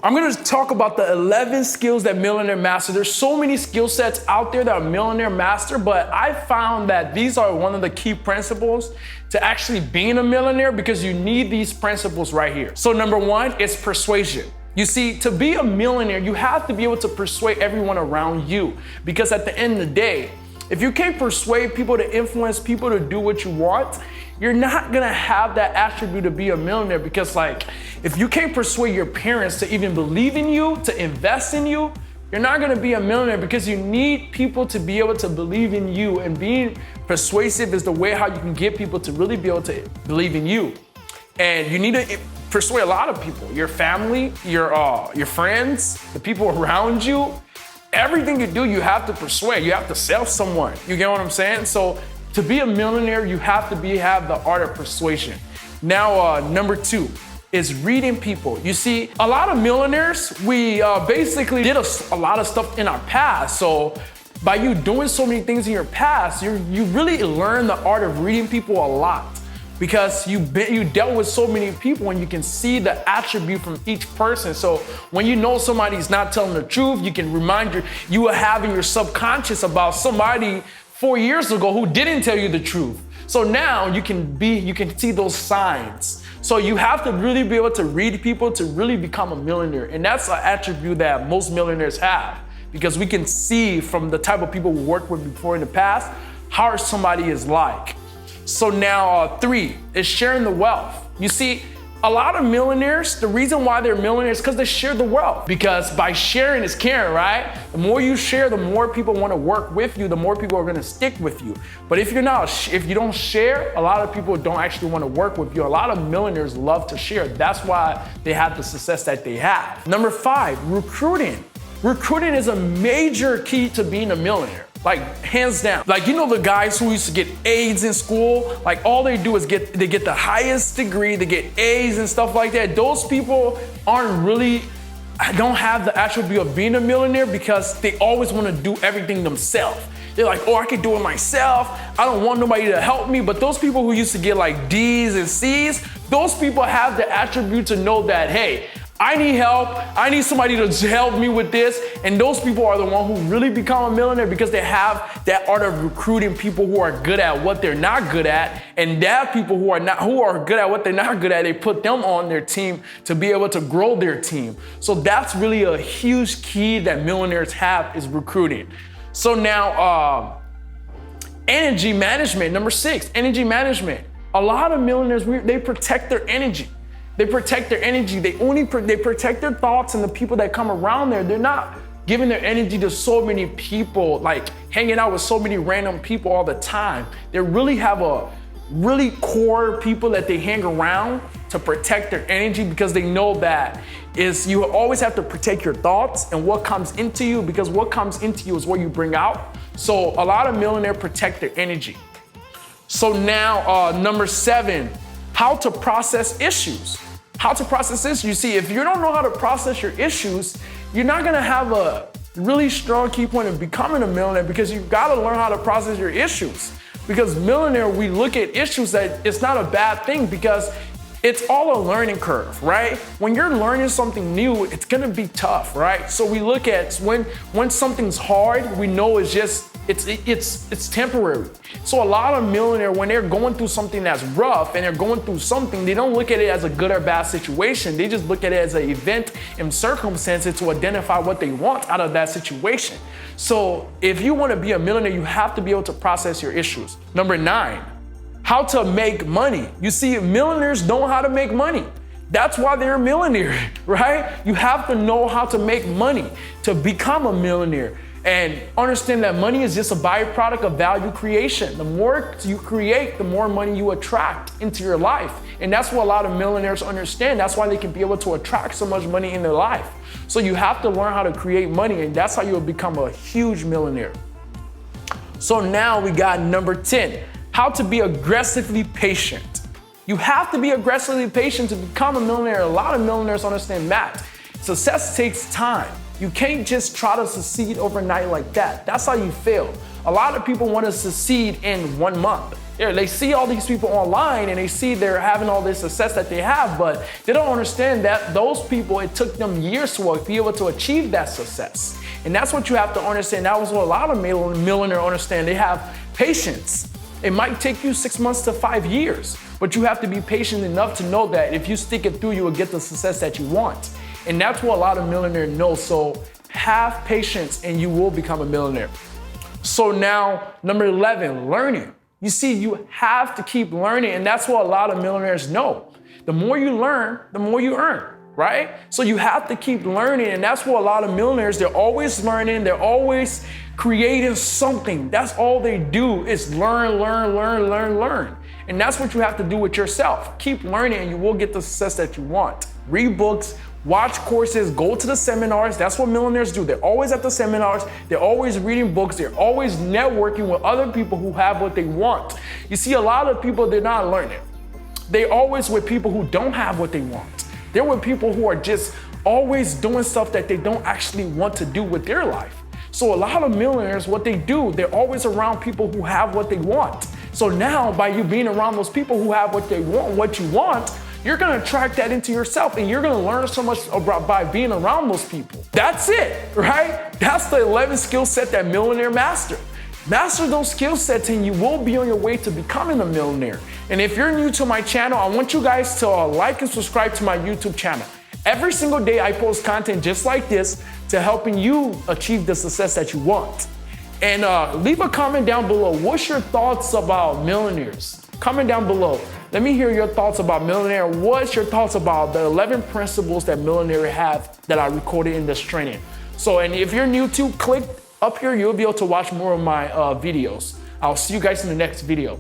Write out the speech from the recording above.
I'm gonna talk about the 11 skills that millionaire master. There's so many skill sets out there that are millionaire master, but I found that these are one of the key principles to actually being a millionaire because you need these principles right here. So number one is persuasion. You see, to be a millionaire, you have to be able to persuade everyone around you because at the end of the day, if you can't persuade people to influence people to do what you want, you're not gonna have that attribute to be a millionaire because if you can't persuade your parents to even believe in you, to invest in you, you're not gonna be a millionaire because you need people to be able to believe in you, and being persuasive is the way how you can get people to really be able to believe in you. And you need to persuade a lot of people, your family, your friends, the people around you. Everything you do, you have to persuade, you have to sell someone. You get what I'm saying? So to be a millionaire, you have to have the art of persuasion. Now, number two is reading people. You see, a lot of millionaires, we basically did a lot of stuff in our past. So by you doing so many things in your past, you really learn the art of reading people a lot because you dealt with so many people and you can see the attribute from each person. So when you know somebody's not telling the truth, you can remind you are having your subconscious about somebody 4 years ago who didn't tell you the truth. So now you can see those signs. So you have to really be able to read people to really become a millionaire. And that's an attribute that most millionaires have because we can see from the type of people we worked with before in the past, how somebody is like. So now three is sharing the wealth. You see, a lot of millionaires, the reason why they're millionaires is because they share the wealth. Because by sharing is caring, right? The more you share, the more people want to work with you, the more people are going to stick with you. But if you don't share, a lot of people don't actually want to work with you. A lot of millionaires love to share. That's why they have the success that they have. Number five, recruiting. Recruiting is a major key to being a millionaire. Hands down. You know the guys who used to get A's in school? All they do is get the highest degree, they get A's and stuff like that. Those people don't have the attribute of being a millionaire because they always want to do everything themselves. They're like, oh, I can do it myself. I don't want nobody to help me. But those people who used to get D's and C's, those people have the attribute to know that, hey, I need help. I need somebody to help me with this. And those people are the ones who really become a millionaire because they have that art of recruiting people who are good at what they're not good at. And that people who are good at what they're not good at, they put them on their team to be able to grow their team. So that's really a huge key that millionaires have is recruiting. So now, energy management, number six, energy management. A lot of millionaires, they protect their energy. They protect their energy. They protect their thoughts and the people that come around there. They're not giving their energy to so many people, hanging out with so many random people all the time. They really have a really core people that they hang around to protect their energy because they know that you always have to protect your thoughts and what comes into you because what comes into you is what you bring out. So a lot of millionaires protect their energy. So now number seven, how to process issues. How to process issues. You see, if you don't know how to process your issues, you're not gonna have a really strong key point of becoming a millionaire because you've gotta learn how to process your issues. Because millionaire, we look at issues that it's not a bad thing because it's all a learning curve, right? When you're learning something new, it's gonna be tough, right? So we look at when something's hard, we know it's temporary. So a lot of millionaires, when they're going through something that's rough and they're going through something, they don't look at it as a good or bad situation. They just look at it as an event and circumstances to identify what they want out of that situation. So if you want to be a millionaire, you have to be able to process your issues. Number nine, how to make money. You see, millionaires know how to make money. That's why they're a millionaire, right? You have to know how to make money to become a millionaire. And understand that money is just a byproduct of value creation. The more you create, the more money you attract into your life. And that's what a lot of millionaires understand. That's why they can be able to attract so much money in their life. So you have to learn how to create money, and that's how you'll become a huge millionaire. So now we got number 10, how to be aggressively patient. You have to be aggressively patient to become a millionaire. A lot of millionaires understand that. Success takes time. You can't just try to succeed overnight like that. That's how you fail. A lot of people want to succeed in 1 month. They see all these people online and they see they're having all this success that they have, but they don't understand that those people, it took them years to be able to achieve that success. And that's what you have to understand. That was what a lot of millionaires understand. They have patience. It might take you 6 months to 5 years, but you have to be patient enough to know that if you stick it through, you will get the success that you want. And that's what a lot of millionaires know. So have patience and you will become a millionaire. So now, number 11, learning. You see, you have to keep learning, and that's what a lot of millionaires know. The more you learn, the more you earn, right? So you have to keep learning, and that's what a lot of millionaires, they're always learning, they're always creating something. That's all they do is learn. And that's what you have to do with yourself. Keep learning and you will get the success that you want. Read books, watch courses, go to the seminars. That's what millionaires do. They're always at the seminars. They're always reading books. They're always networking with other people who have what they want. You see, a lot of people, they're not learning. They're always with people who don't have what they want. They're with people who are just always doing stuff that they don't actually want to do with their life. So a lot of millionaires, what they do, they're always around people who have what they want. So now by you being around those people who have what they want, what you want, you're gonna attract that into yourself and you're gonna learn so much about by being around those people. That's it, right? That's the 11 skill set that millionaire master. Master those skill sets and you will be on your way to becoming a millionaire. And if you're new to my channel, I want you guys to like and subscribe to my YouTube channel. Every single day I post content just like this to helping you achieve the success that you want. And leave a comment down below. What's your thoughts about millionaires? Comment down below. Let me hear your thoughts about millionaire. What's your thoughts about the 11 principles that millionaires have that I recorded in this training? So, and if you're new to, click up here. You'll be able to watch more of my videos. I'll see you guys in the next video.